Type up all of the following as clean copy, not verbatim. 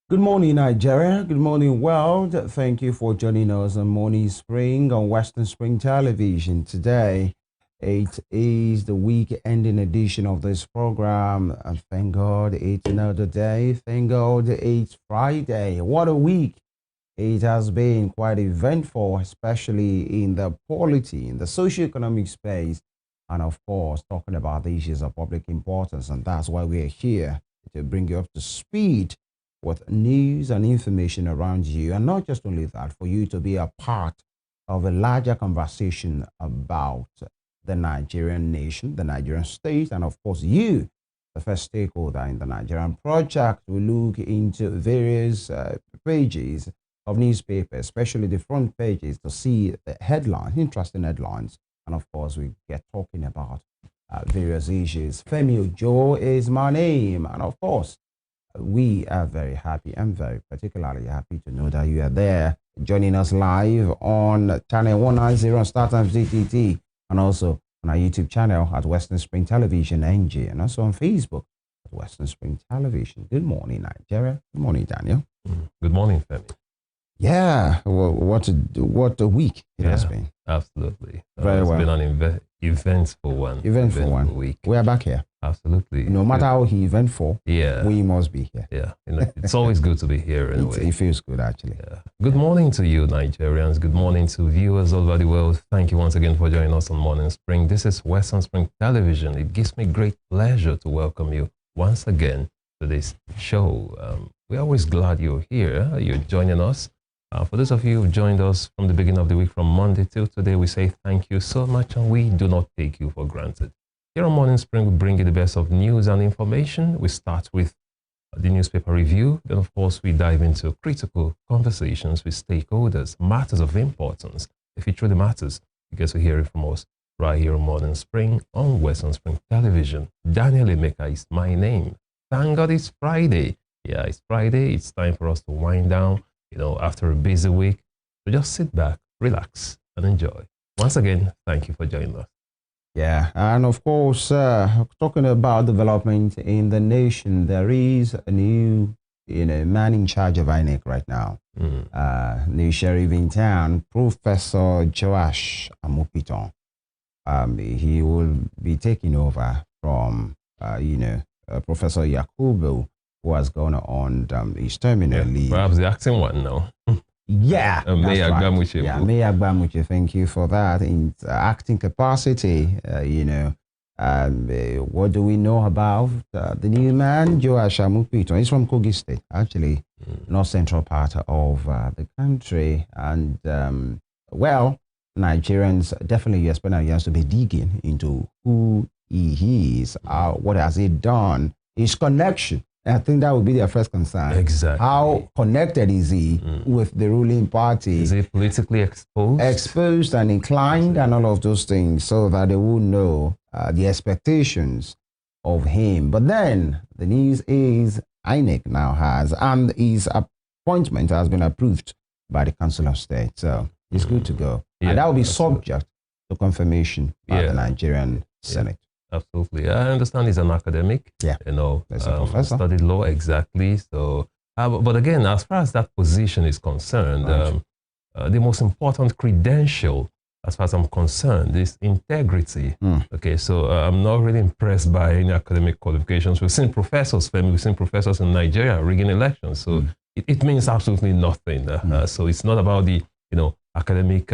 Good morning, Nigeria. Good morning, world. Thank you for joining us on Morning Spring on Western Spring Television. Today, it is the week ending edition of this program. And thank God it's another day. Thank God it's Friday. What a week it has been, quite eventful, especially in the polity, in the socio-economic space, and of course, talking about the issues of public importance. And that's why we're here to bring you up to speed with news and information around you. And not just only that, for you to be a part of a larger conversation about the Nigerian nation, the Nigerian state, and of course, you, the first stakeholder in the Nigerian project. We look into various pages of newspapers, especially the front pages, to see the headlines, interesting headlines. And of course, we get talking about various issues. Femi Ojo is my name. And of course, we are very happy. I'm very particularly happy to know that you are there joining us live on channel 190 on StarTimes DTT, and also on our YouTube channel at Western Spring Television NG, and also on Facebook at Western Spring Television. Good morning, Nigeria. Good morning, Daniel. Good morning, Femi. Yeah, well, what a week it has been. Absolutely. Very well. It's been an eventful one. Eventful week. We are back here. Absolutely. No matter how eventful, yeah, we must be here. Yeah, it's always good to be here anyway. It feels good, actually. Yeah. Good morning to you, Nigerians. Good morning to viewers all over the world. Thank you once again for joining us on Morning Spring. This is Western Spring Television. It gives me great pleasure to welcome you once again to this show. We're always glad you're here. You're joining us. For those of you who joined us from the beginning of the week, from Monday till today, we say thank you so much, and we do not take you for granted. Here on Morning Spring, we bring you the best of news and information. We start with the newspaper review. Then, of course, we dive into critical conversations with stakeholders, matters of importance. If it truly matters, you get to hear it from us right here on Morning Spring on Western Spring Television. Daniel Emeka is my name. Thank God it's Friday. Yeah, it's Friday. It's time for us to wind down, after a busy week. So just sit back, relax, and enjoy. Once again, thank you for joining us. Yeah, and of course, talking about development in the nation, there is a new, man in charge of INEC right now. New sheriff in town, Professor Joash Amupiton. He will be taking over from, Professor Yakubu, who has gone on his terminal leave. Perhaps the acting one now. Yeah, Mayor right. Agbamuche. Yeah, Mayor Agbamuche, thank you for that. In acting capacity, what do we know about the new man, Joash Amupiton? He's from Kogi State, actually, north central part of the country. And, Nigerians definitely expect Nigerians to be digging into who he is, what has he done, his connection. I think that would be their first concern. Exactly. How connected is he with the ruling party? Is he politically exposed? Exposed and inclined and all of those things, so that they will know the expectations of him. But then the news is INEC now has, and his appointment has been approved by the Council of State. So it's good to go. Yeah, and that will be subject to confirmation by the Nigerian Senate. Absolutely. I understand he's an academic. Yeah. As a professor. Studied law, exactly. So, but again, as far as that position is concerned, the most important credential, as far as I'm concerned, is integrity. Okay, so I'm not really impressed by any academic qualifications. We've seen professors, we've seen professors in Nigeria rigging elections. So it means absolutely nothing. So it's not about the, academic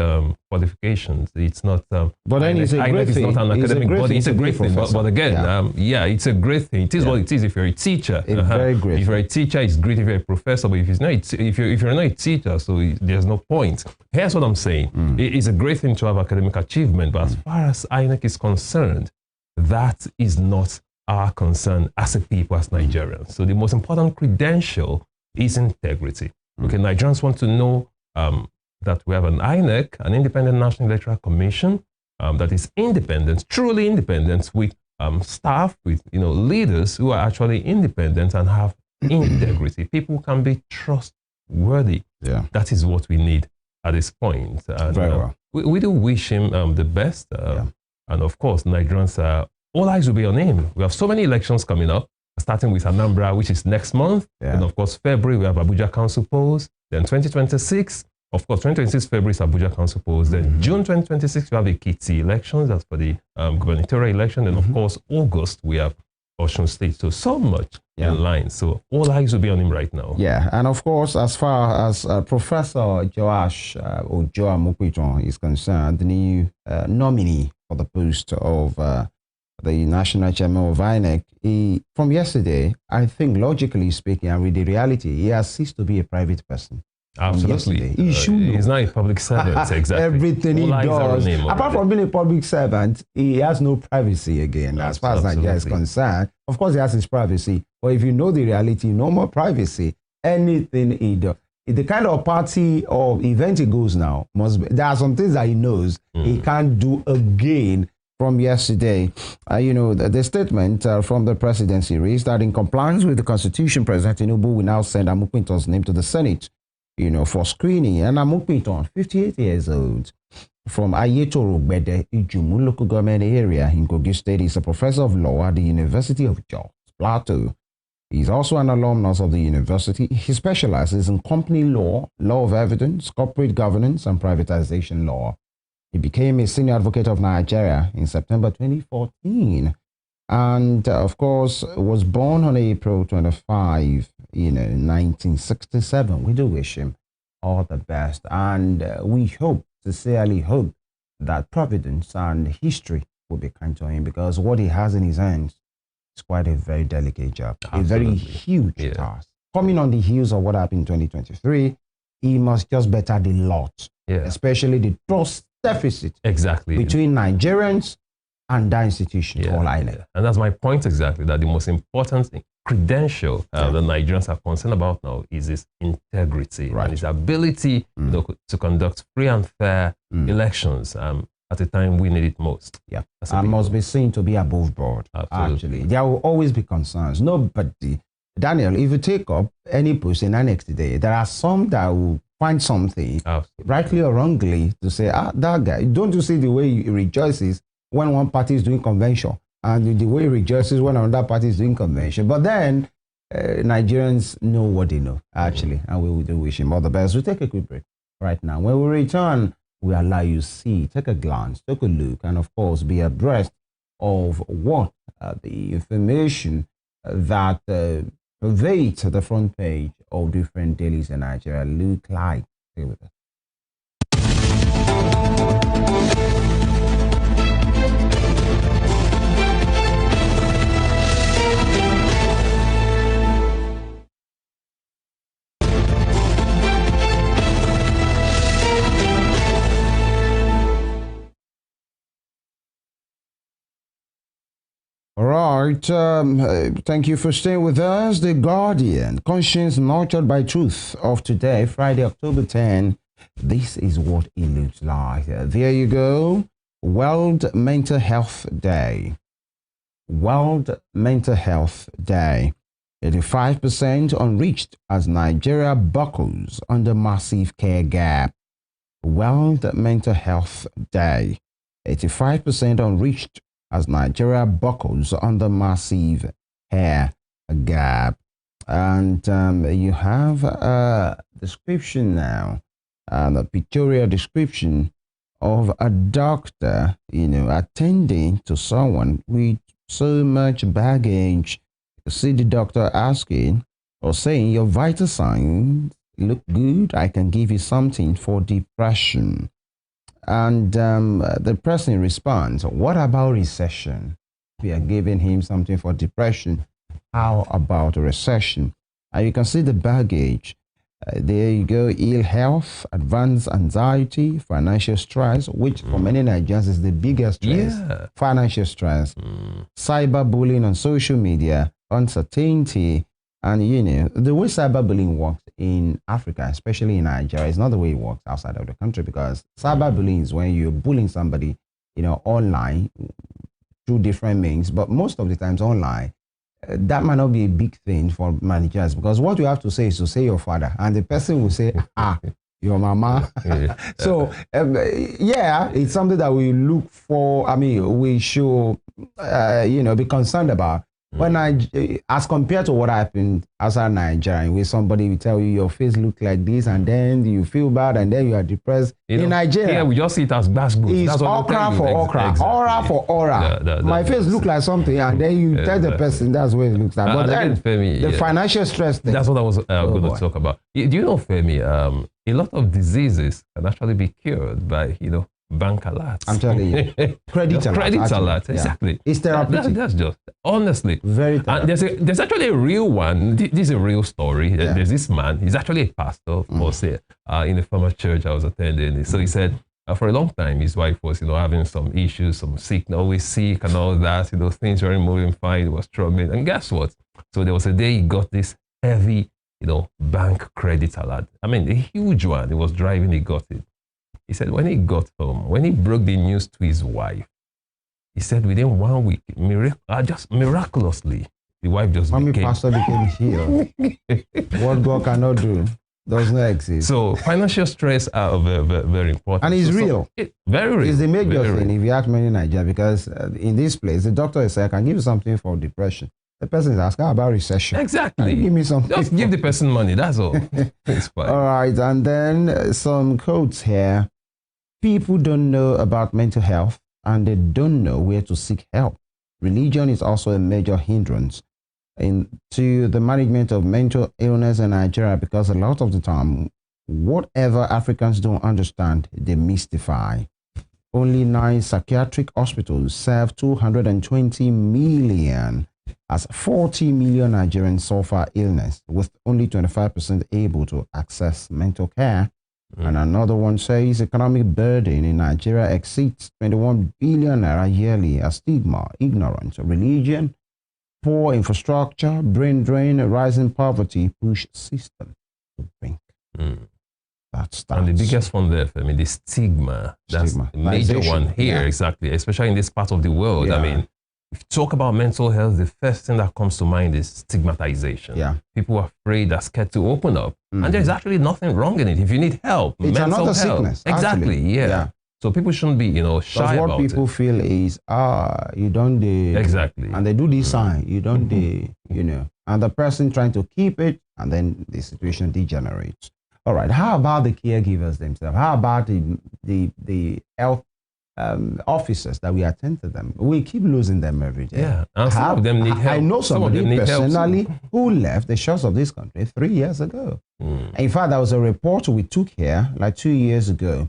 qualifications. It's not. But then it's a great thing. It's not an academic body. It's a great thing. But again, it's a great thing. It is what it is. If you're a teacher, it's very great. If you're a teacher, it's great. If you're a professor, but if you're not a teacher, so there's no point. Here's what I'm saying. It's a great thing to have academic achievement, but as far as INEC is concerned, that is not our concern as a people, as Nigerians. So the most important credential is integrity. Okay, Nigerians want to know that we have an INEC, an Independent National Electoral Commission, that is independent, truly independent, with staff, with leaders who are actually independent and have integrity. People can be trustworthy. Yeah, that is what we need at this point. And, very well. We do wish him the best, and of course, Nigerians all eyes will be on him. We have so many elections coming up. starting with Anambra, which is next month. Yeah. And of course, February, we have Abuja Council polls. Then 2026, of course, 2026 February is Abuja Council polls. Then June 2026, we have Ekiti elections. That's for the gubernatorial election. And of course, August, we have Osun State. So much in line. So all eyes will be on him right now. Yeah, and of course, as far as Professor Joash Ojo Amopiton is concerned, the new nominee for the post of the national chairman of INEC, from yesterday, I think logically speaking, and with the reality, he has ceased to be a private person. Absolutely. He should know. He's not a public servant, exactly. Everything he does, apart from being a public servant, he has no privacy again, as far as Nigeria is concerned. Of course, he has his privacy, but if you know the reality, no more privacy. Anything he does, the kind of party or event he goes now, must be, there are some things that he knows he can't do again. From yesterday, the statement from the presidency reads that in compliance with the Constitution, President Tinubu will now send Amukpinton's name to the Senate, for screening. And Amukpinton, 58 years old, from Ayetoro Gbede, Ijumu local government area in Kogi State, is a professor of law at the University of Jos Plateau. He's also an alumnus of the university. He specializes in company law, law of evidence, corporate governance, and privatization law. He became a senior advocate of Nigeria in September 2014 and, of course, was born on April 25, 1967. We do wish him all the best. And we hope, sincerely hope, that providence and history will be kind to him, because what he has in his hands is quite a very delicate job, a very huge task. Coming on the heels of what happened in 2023, he must just better the lot, especially the trust deficit between Nigerians and that institution called INEC. And that's my point exactly, that the most important credential that Nigerians are concerned about now is his integrity and his ability to conduct free and fair elections at a time we need it most. Yeah, and must be seen to be above board. Actually, there will always be concerns. Nobody, Daniel, if you take up any post in INEC today, there are some that will find something, rightly or wrongly, to say, that guy, don't you see the way he rejoices when one party is doing convention, and the way he rejoices when another party is doing convention? But then Nigerians know what they know, actually, and we do wish him all the best. We'll take a quick break right now. When we return, we allow you to see, take a glance, take a look, and of course, be abreast of what the information that pervade the front page of different dailies in Nigeria look like. Stay with us. All right, thank you for staying with us. The Guardian, conscience nurtured by truth of today, Friday, October 10. This is what it looks like. There you go. World Mental Health Day. World Mental Health Day. 85% unreached as Nigeria buckles under massive care gap. World Mental Health Day. 85% unreached as Nigeria buckles under massive hair gap. And you have a description now, a pictorial description of a doctor, attending to someone with so much baggage. You see the doctor asking or saying, your vital signs look good. I can give you something for depression. And the person responds, what about recession? We are giving him something for depression. How about a recession? And you can see the baggage. There you go. Ill health, advanced anxiety, financial stress, which for many Nigerians is the biggest stress. Financial stress, cyberbullying on social media, uncertainty. And, the way cyberbullying works in Africa, especially in Nigeria, is not the way it works outside of the country, because cyberbullying is when you're bullying somebody, online through different means. But most of the times online, that might not be a big thing for managers, because what you have to say is to say your father, and the person will say, your mama. So, it's something that we look for. I mean, we should, be concerned about. When as compared to what happened outside Nigeria, where somebody will tell you your face look like this, and then you feel bad, and then you are depressed. In Nigeria, yeah, we just see it as basketball. It's okra for okra, exactly. aura for aura. My face look like something, and then you tell the person that's what it looks like. But then Femi, the financial stress thing. That's what I was going to talk about. Do you know, Femi? A lot of diseases can actually be cured by bank alerts. I'm telling you, credit alert. Yeah. Exactly. It's therapeutic. That's just honestly very therapeutic. And there's actually a real one. This is a real story. Yeah. There's this man. He's actually a pastor, in the former church I was attending. So he said for a long time his wife was having some issues, some sickness, always sick and all that. Things weren't moving fine. He was struggling. And guess what? So there was a day he got this heavy bank credit alert. I mean, a huge one. He was driving. He got it. He said when he got home, when he broke the news to his wife, he said within 1 week, just miraculously, the wife just became... pastor became healed. What God cannot do does not exist. So financial stress are very, very, very important. And it's real. Very real. It's the major thing if you ask many Nigerians, because in this place, the doctor is saying, I can give you something for depression. The person is asking about recession. Exactly. Give me something. Just give the person money. That's all. It's fine. All right. And then some quotes here. People don't know about mental health, and they don't know where to seek help. Religion is also a major hindrance to the management of mental illness in Nigeria, because a lot of the time, whatever Africans don't understand, they mystify. Only 9 psychiatric hospitals serve 220 million, as 40 million Nigerians suffer illness, with only 25% able to access mental care. And another one says economic burden in Nigeria exceeds 21 billion naira yearly as stigma, ignorance, religion, poor infrastructure, brain drain, rising poverty push system to brink. That's and the biggest one there, I mean, the stigma. That's the major one here, exactly, especially in this part of the world. I mean, if you talk about mental health, the first thing that comes to mind is stigmatization. People are afraid, they're scared to open up. And there's actually nothing wrong in it. If you need help, it's mental another health. sickness. Exactly, yeah. So people shouldn't be, shy about it. What people feel is, you don't do. Exactly. And they do this sign, you don't do, and the person trying to keep it, and then the situation degenerates. All right, how about the caregivers themselves? How about the health officers that we attend to them? We keep losing them every day. Yeah, and some of them need help. I know somebody personally who left the shores of this country 3 years ago. In fact, there was a report we took here like 2 years ago.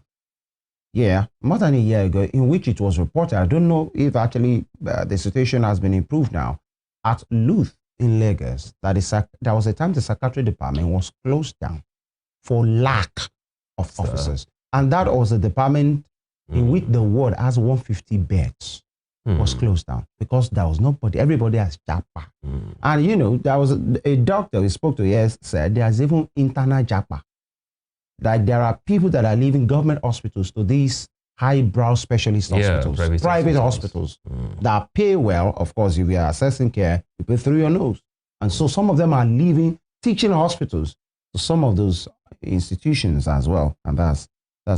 Yeah, more than a year ago, in which it was reported. I don't know if actually the situation has been improved now. At Luth in Lagos, there was a time the psychiatry department was closed down for lack of officers. And that was a department in which the ward has 150 beds, was closed down because there was nobody. Everybody has japa. And there was a doctor we spoke to here said there's even internal japa. That there are people that are leaving government hospitals to these highbrow specialist hospitals, private hospitals that pay well. Of course, if you are assessing care, you pay through your nose. And so some of them are leaving teaching hospitals to some of those institutions as well. And that's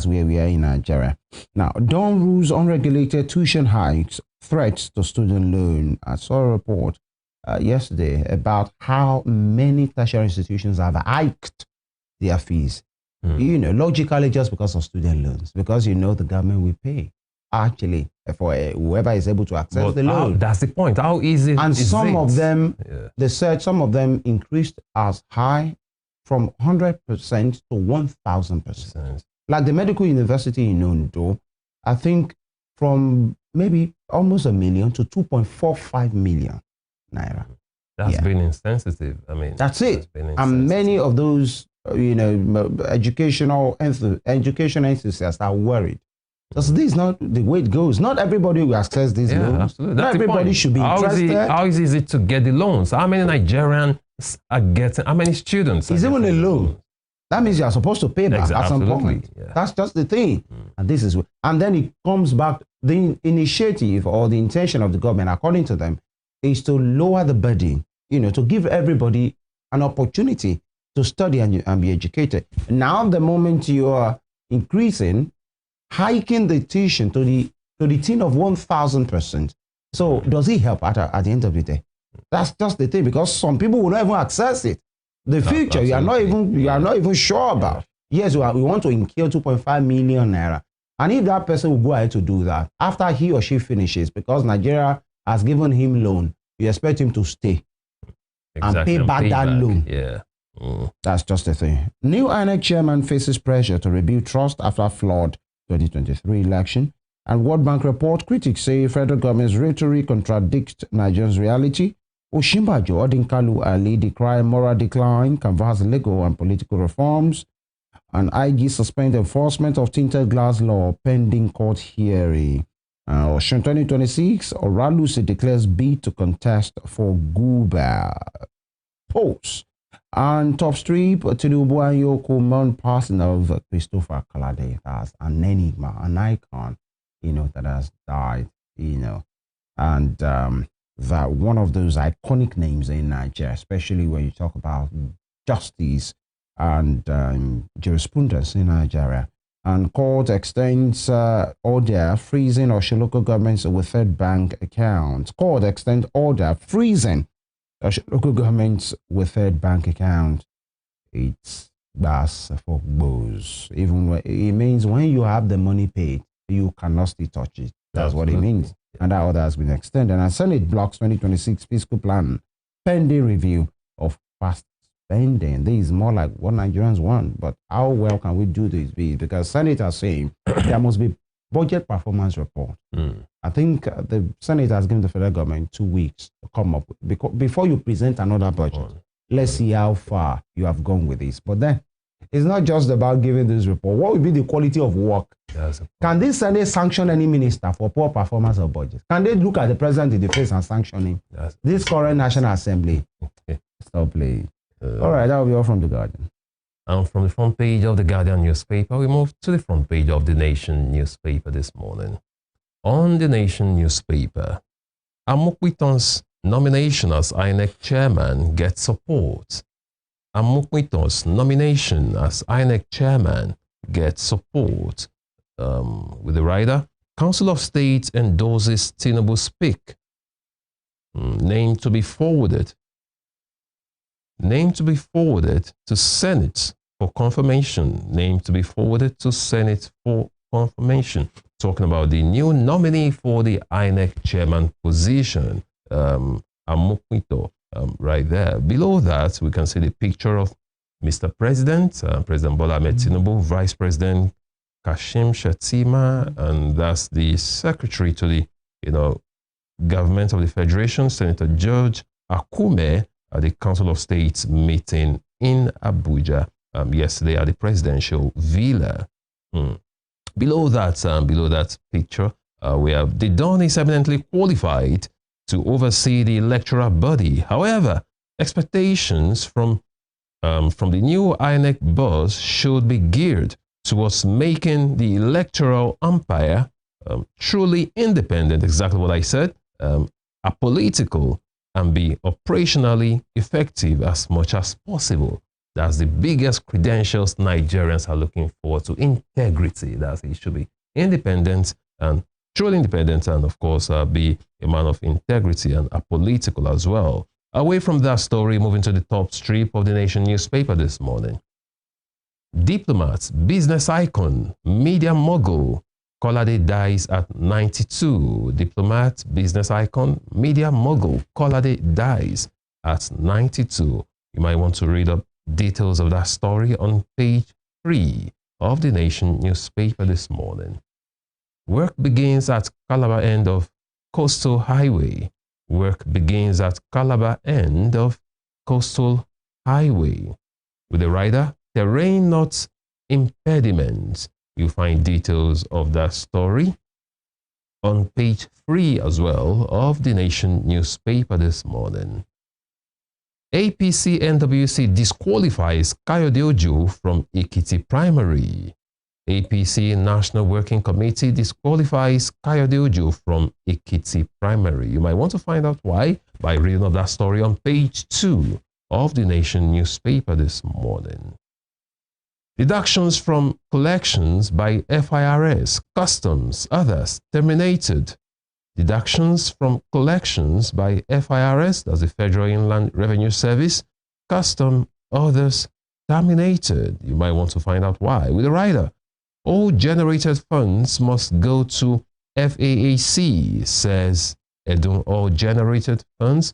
where we are in Nigeria. Now, Dawn rules unregulated tuition hikes, threats to student loan. I saw a report yesterday about how many tertiary institutions have hiked their fees. Logically, just because of student loans, because the government will pay actually for whoever is able to access the loan. That's the point. How easy and is some it? Of them, they said some of them increased as high from 100% to 1,000%. Like the medical university in Ondo, I think from maybe almost 1 million to 2.45 million naira. That's been insensitive. I mean, that's it. And many of those education enthusiasts are worried. Because this is not the way it goes. Not everybody will access these loans. Absolutely. Not everybody should be interested. How easy is it to get the loans? How many Nigerians are getting, how many students? It's even a loan. That means you are supposed to pay back at some point. Yeah. That's just the thing. And this is, and then it comes back, the initiative or the intention of the government, according to them, is to lower the burden, to give everybody an opportunity to study and be educated. Now, the moment you are hiking the tuition to the tune of 1,000%. So does it help at the end of the day? That's just the thing, because some people will not even access it. The future, you are not even sure about. Yes, we want to incur 2.5 million naira. And if that person will go ahead to do that, after he or she finishes, because Nigeria has given him loan, you expect him to stay and pay back that loan. Yeah. That's just the thing. New INEC chairman faces pressure to rebuild trust after flawed 2023 election. And World Bank report, critics say federal government's rhetoric contradicts Nigeria's reality. Oshimbajo, Odinkalu Ali decry moral decline, canvass legal and political reforms. And IG suspend enforcement of tinted glass law pending court hearing. Oshun 2026, Oralusi declares bid to contest for Guba post. And top strip, Tinubu and Yoko mourn passing of Christopher Kalade as an enigma, an icon, that has died, and that one of those iconic names in Nigeria, especially when you talk about justice and jurisprudence in Nigeria. And court extends order freezing Osun local governments with third bank accounts. Court extends order freezing local governments with third bank account. It's that's for those. Even when, it means when you have the money paid, you cannot still touch it. That's what it means. And that order has been extended. And Senate blocks 2026 fiscal plan pending review of fast spending. This is more like what Nigerians want. But how well can we do this? Because Senate are saying there must be budget performance report. I think the Senate has given the federal government 2 weeks to come up with, before you present another budget. Let's see how far you have gone with this. But then it's not just about giving this report. What will be the quality of work? Can this Senate sanction any minister for poor performance of budget? Can they look at the president in the face and sanction him? This current National Assembly. Stop playing. All right, that will be all from The Guardian. And from the front page of The Guardian newspaper, we move to the front page of The Nation newspaper this morning. On The Nation newspaper, Amokwiton's nomination as INEC chairman gets support. Amokwiton's nomination as INEC chairman gets support. With the rider, Council of State endorses Tinubu speak. Name to be forwarded to Senate for confirmation. Name to be forwarded to Senate for confirmation. Talking about the new nominee for the INEC chairman position, Amokwito, right there. Below that, we can see the picture of Mr. President, President Bola Ahmed Tinubu, Vice President Kashim Shettima, and that's the Secretary to the, Government of the Federation, Senator George Akume, at the Council of State meeting in Abuja yesterday at the presidential villa. Below that picture, we have the Don is eminently qualified to oversee the electoral body. However, expectations from the new INEC boss should be geared towards making the electoral umpire truly independent, exactly what I said, apolitical, and be operationally effective as much as possible. That's the biggest credentials Nigerians are looking for, to integrity. That it should be independent and truly independent, and of course be a man of integrity and apolitical as well. Away from that story, moving to the top strip of The Nation newspaper this morning. Diplomat, business icon, media mogul, Kolade dies at 92. Diplomat, business icon, media mogul, Kolade dies at 92. You might want to read up details of that story on page 3 of The Nation newspaper this morning. Work begins at Calabar end of Coastal Highway. Work begins at Calabar end of Coastal Highway. With the rider, terrain not impediments. You'll find details of that story on page 3 as well of The Nation newspaper this morning. APC NWC disqualifies Kayode Ojo from Ekiti primary. APC National Working Committee disqualifies Kayode Ojo from Ekiti primary. You might want to find out why by reading of that story on page 2 of The Nation newspaper this morning. Deductions from collections by FIRS, customs, others terminated. deductions from collections by FIRS, that's the Federal Inland Revenue Service, custom, others terminated. You might want to find out why. With the rider, all generated funds must go to FAAC, says Edun. All generated funds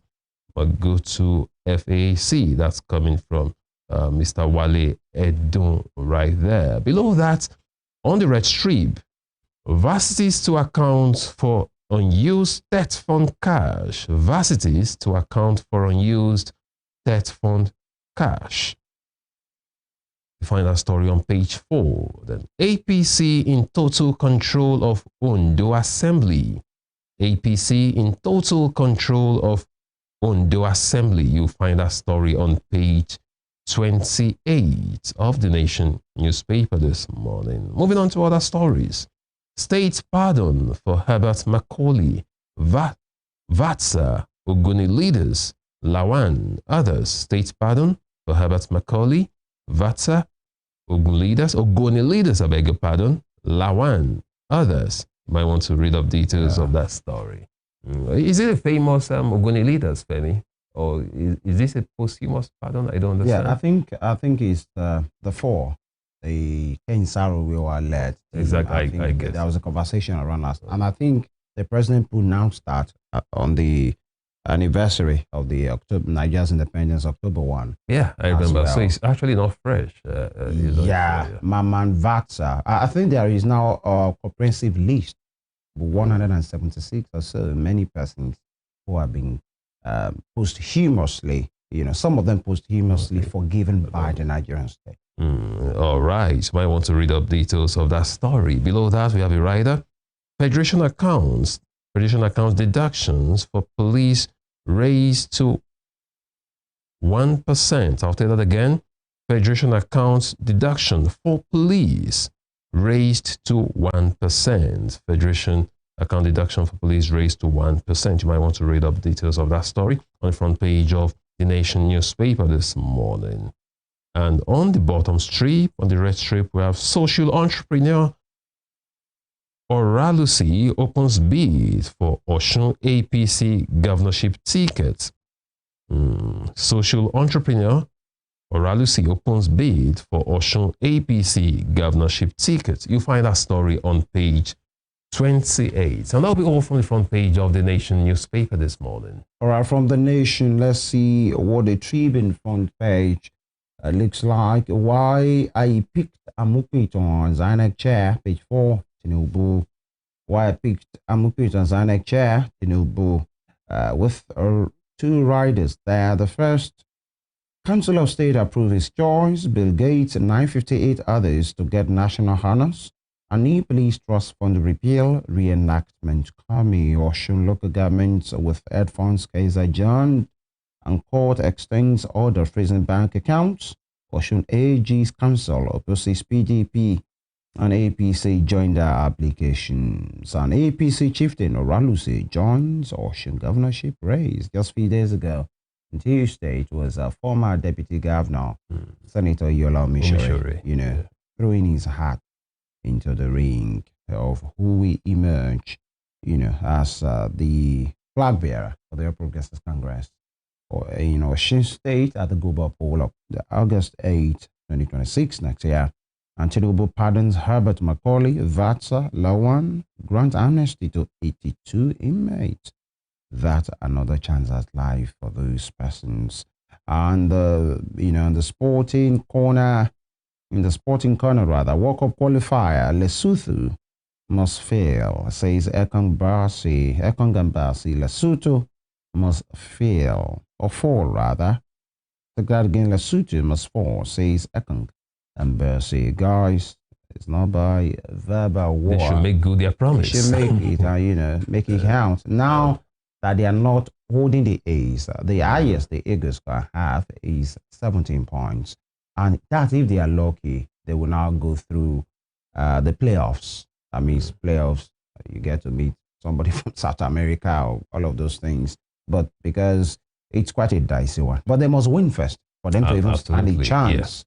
must go to FAAC. That's coming from Mr. Wale Edun right there. Below that, on the red strip, varsities to account for unused TET fund cash. Varsities to account for unused TET fund cash. You find that story on page 4. Then APC in total control of Ondo Assembly. APC in total control of Ondo Assembly. You find that story on page 28 of the Nation newspaper this morning. Moving on to other stories. State pardon for Herbert Macaulay, Vatsa, Ogoni leaders, Lawan, others. State pardon for Herbert Macaulay, Vatsa, Ogoni leaders, I beg your pardon, Lawan, others. You might want to read up details of that story. Is it a famous Ogoni leaders, Femi? Or is this a posthumous pardon? I don't understand. Yeah, I think it's the four. The Ken Saro we were led. Exactly, I guess. There was a conversation around us. And I think the president announced that on the anniversary of the Nigeria's independence, October 1. Yeah, I remember. Well. So it's actually not fresh. Maman Vatsa. I think there is now a comprehensive list, 176 or so, many persons who have been posthumously, some of them posthumously forgiven by the Nigerian state. All right. You might want to read up details of that story. Below that, we have a rider. Federation accounts deductions for police raised to 1%. I'll tell that again. Federation accounts deduction for police raised to 1%. Federation account deduction for police raised to 1%. You might want to read up details of that story on the front page of the Nation newspaper this morning. And on the bottom strip, on the red strip, we have social entrepreneur Oralusi opens bid for Osun APC governorship ticket. Social entrepreneur Oralusi opens bid for Osun APC governorship ticket. You find that story on page 28. And that'll be all from the front page of the Nation newspaper this morning. All right, from the Nation, let's see what the Tribune front page looks like. Why I picked Amukito on Zanek chair, page 4, Tinubu. Why I picked Amukito on Zanek chair, Tinubu, with two riders there. The first, Council of State approved his choice. Bill Gates and 958 others to get national honors. And new police trust fund repeal reenactment coming. Osun local governments with Ed funds case adjourned. And court extends order freezing bank accounts. Osun AG's council opposes PDP and APC joined their applications. An APC chieftain Oralusi joins Osun governorship race just a few days ago. On Tuesday, it was a former deputy governor, Senator Yola Mishori, throwing his hat into the ring of who will emerge, as the flag bearer for the Progressive Congress. Or, Osun State at the Guba poll of August 8, 2026, next year. And Tinubu pardons Herbert Macaulay, Vatsa, Lawan, grant amnesty to 82 inmates. That's another chance at life for those persons. And, in the sporting corner, World Cup qualifier, Lesotho must fail, says Ekong Gambasi. Lesotho must fail, or fall rather. The guy again, Lesotho must fall, says Ekong Gambasi. Guys, it's not by verbal war. They should make good their promise. They should make it, make it count. Now that they are not holding the A's, the highest the Eagles can have is 17 points. And that if they are lucky, they will now go through the playoffs. That means playoffs, you get to meet somebody from South America or all of those things. But because it's quite a dicey one. But they must win first for them to even stand a chance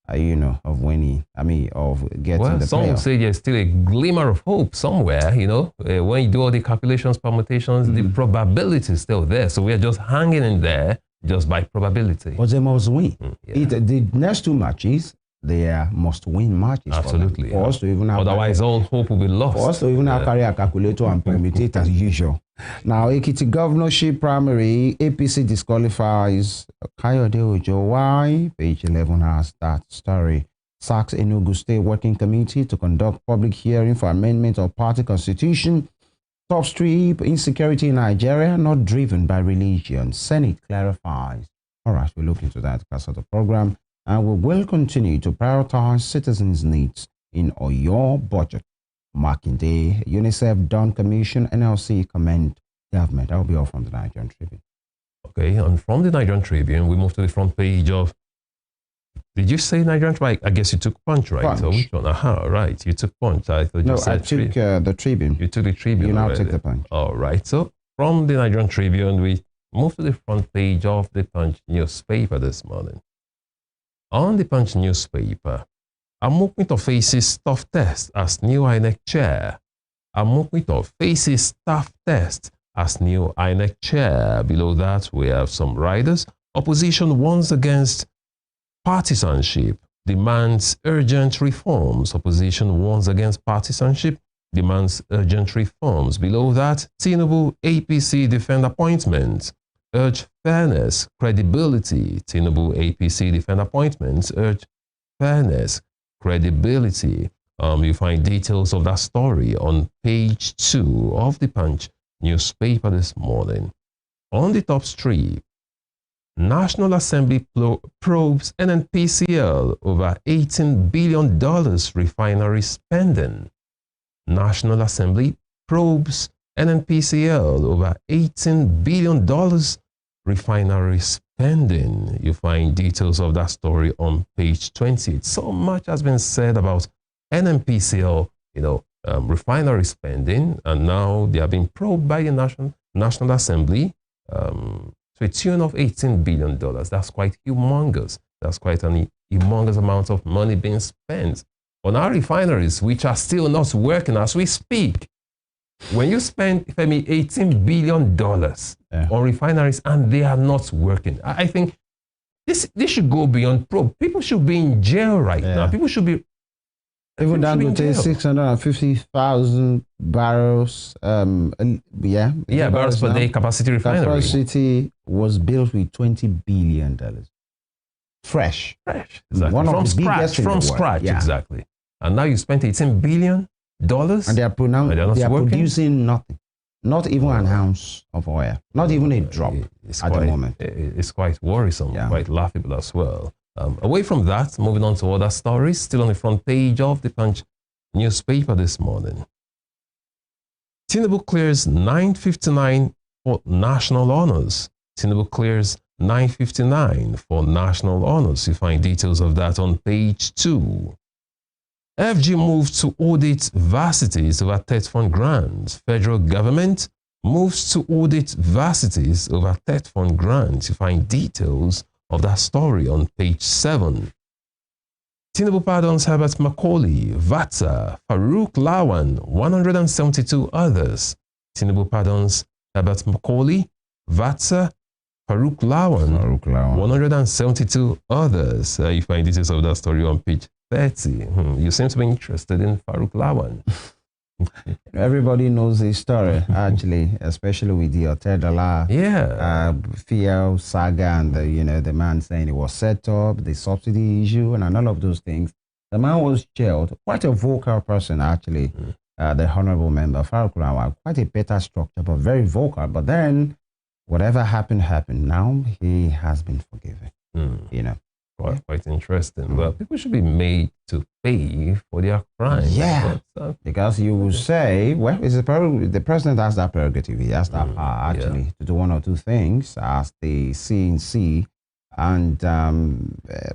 of winning. I mean, of getting Well, the some would playoff. say there's still a glimmer of hope somewhere, when you do all the calculations, permutations, the probability is still there. So we are just hanging in there just by probability. But they must win. Yeah. The next two matches, they are must-win matches. Absolutely. For us to even have Otherwise, all hope will be lost. For us to even have carry a calculator and permutate as usual. Now, Ekiti governorship primary, APC disqualifies Kayode Ojo. Why? Page 11 has that story. Sacks Enugu State Working Committee to conduct public hearing for amendment of party constitution. Top strip, insecurity in Nigeria, not driven by religion. Senate clarifies. All right, we'll look into that because of the program. And we will continue to prioritize citizens' needs in your budget. Marking Day, UNICEF, Dawn Commission, NLC commend government. That will be all from the Nigerian Tribune. Okay, and from the Nigerian Tribune, we move to the front page of. Did you say Nigerian Tribune? I guess you took Punch, right? Punch. So which one? Aha, right. You took Punch. I thought No, you said I took the Tribune. You took the Tribune. You now already. take the Punch. All right. So from the Nigerian Tribune, we move to the front page of the Punch newspaper this morning. On the Punch newspaper, Amokmito faces staff test as new INEC chair. Amokmito faces staff test as new INEC chair. Below that, we have some riders. Opposition warns against partisanship, demands urgent reforms. Opposition warns against partisanship, demands urgent reforms. Below that, Tinubu APC defend appointments, urge fairness, credibility. Tinubu APC defend appointments, urge fairness, credibility. You find details of that story on page 2 of the Punch newspaper this morning. On the top strip, National Assembly probes NNPCL over $18 billion refinery spending. National Assembly probes NNPCL over $18 billion refinery spending. You find details of that story on page 20. So much has been said about NNPCL, refinery spending, and now they are being probed by the National Assembly to a tune of $18 billion. That's quite humongous. That's quite an humongous amount of money being spent on our refineries, which are still not working as we speak. When you spend, Femi, $18 billion on refineries and they are not working, I think this should go beyond probe. People should be in jail right now. People should be. Even down to 650,000 barrels. Barrels per day capacity refinery. Capacity was built with $20 billion. Fresh. Exactly. One From scratch, exactly. And now you spent $18 billion. And they are producing nothing. Not even an ounce of oil. Not even a drop at the moment. It's quite worrisome, quite laughable as well. Away from that, moving on to other stories, still on the front page of the Punch newspaper this morning. Tinubu clears 959 for national honors. Tinubu clears 959 for national honors. You find details of that on page 2. FG moves to audit varsities over TET fund grants. Federal government moves to audit varsities over TET fund grants. You find details of that story on page 7. Tinubu pardons Herbert Macaulay, Vatsa, Farouk Lawan, 172 others. Tinubu pardons Herbert Macaulay, Vatsa, Farouk Lawan, 172 others. You find details of that story on page 30. You seem to be interested in Farouk Lawan. Everybody knows his story, actually, especially with the Otedala, Fiel saga, and the man saying it was set up, the subsidy issue, and all of those things. The man was jailed. Quite a vocal person, actually. The honorable member Farouk Lawan, quite a better structure, but very vocal. But then, whatever happened. Now he has been forgiven. Quite interesting. Well, people should be made to pay for their crimes. Because you will say, well, the president has that prerogative. He has that power, actually, to do one or two things as the CNC. And,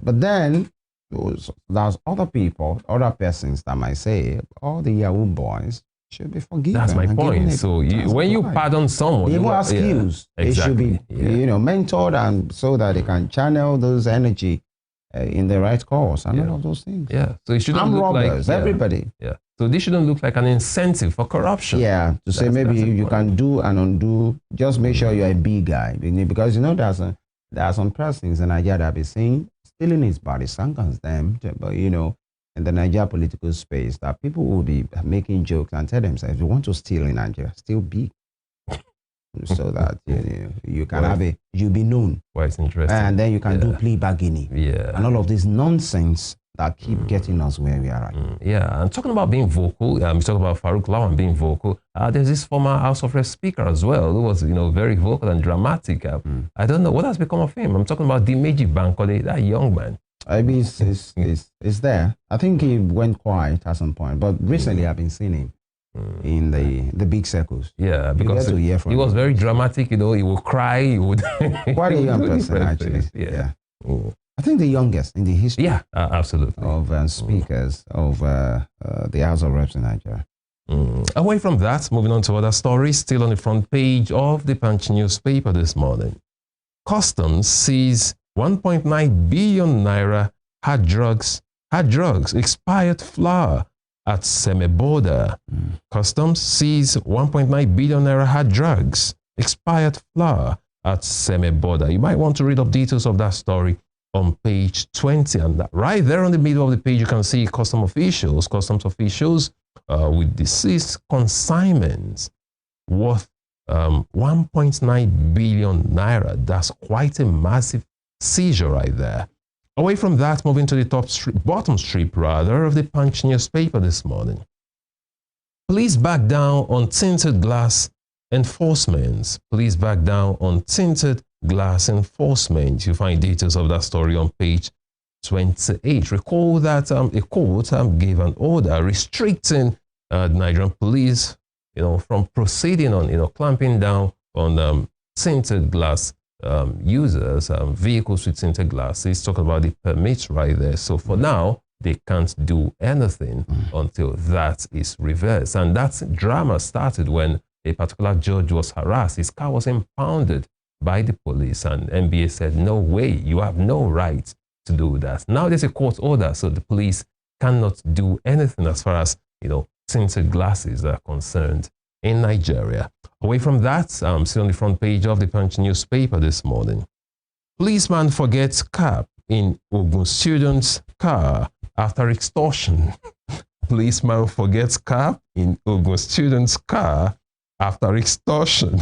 but then there's other people, other persons that might say, all the Yahoo boys should be forgiven. That's my point. So when you pardon someone, you ask excuse. They should be, mentored, and so that they can channel those energy in the right cause and all of those things. Yeah. So it shouldn't Armed look robbers, like everybody. Yeah. So this shouldn't look like an incentive for corruption. Yeah, to say maybe you can do and undo. Just make sure you're a big guy, because there are some persons in Nigeria that be saying stealing is bad. It's them, but in the Nigeria political space, that people will be making jokes and tell themselves, if you want to steal in Nigeria, steal big, so that you can you'll be known. Well, it's interesting. And then you can do plea bargaining. Yeah. And all of this nonsense that keep getting us where we are right. Yeah, and talking about being vocal, we talk about Farouk Lawan being vocal. There's this former House of Reps speaker as well, who was, very vocal and dramatic. I don't know what has become of him. I'm talking about Dimeji Bankole, that young man. I mean, it's there. I think he went quiet at some point, but recently I've been seeing him in the big circles. Yeah, because he was very dramatic. He would cry. He would. Quite a young person, actually. Yeah. I think the youngest in the history. Yeah, absolutely. Of speakers of the House of Reps in Nigeria. Away from that, moving on to other stories, still on the front page of the Punch newspaper this morning. Customs sees 1.9 billion naira hard drugs, expired flour at Semeboda. Customs sees 1.9 billion naira hard drugs, expired flour at Semeboda. You might want to read up details of that story on page 20, and right there on the middle of the page you can see customs officials with deceased consignments worth 1.9 billion naira. That's quite a massive seizure right there. Away from that, moving to the bottom strip of the Punch newspaper this morning. Police back down on tinted glass enforcement. Police back down on tinted glass enforcement. You find details of that story on page 28. Recall that a court gave an order restricting the Nigerian police, from proceeding on, clamping down on tinted glass users, vehicles with tinted glasses. Talking about the permits right there. So for now, they can't do anything until that is reversed. And that drama started when a particular judge was harassed. His car was impounded by the police, and NBA said, no way, you have no right to do that. Now there's a court order, so the police cannot do anything as far as, tinted glasses are concerned in Nigeria. Away from that, I'm still on the front page of the Punch newspaper this morning. Policeman forgets cap in Ogun student's car after extortion. Policeman forgets cap in Ogun student's car after extortion.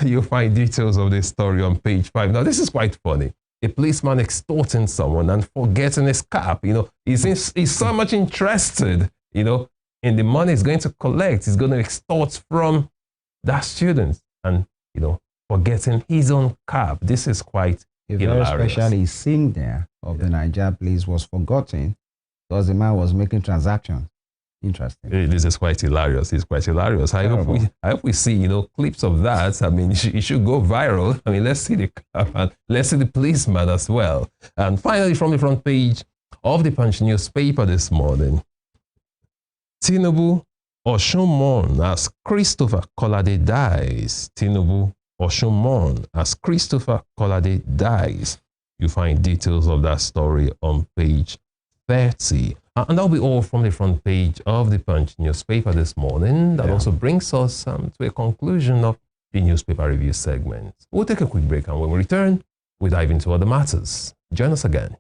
You'll find details of this story on page 5. Now, this is quite funny. A policeman extorting someone and forgetting his cap. He's so much interested, in the money he's going to collect. He's going to extort from that student and, forgetting his own cap. This is quite hilarious. Very special scene there of the Nigeria police was forgotten because the man was making transactions. Interesting. This is quite hilarious. It's quite hilarious. I hope we see, clips of that. I mean, it should go viral. I mean, let's see the cap and let's see the policeman as well. And finally, from the front page of the Punch newspaper this morning, Tinubu Oshomon as Christopher Kolade dies. Tinubu Oshomon as Christopher Kolade dies. You find details of that story on page 30. And that'll be all from the front page of the Punch newspaper this morning. That also brings us to a conclusion of the newspaper review segment. We'll take a quick break, and when we return, we dive into other matters. Join us again.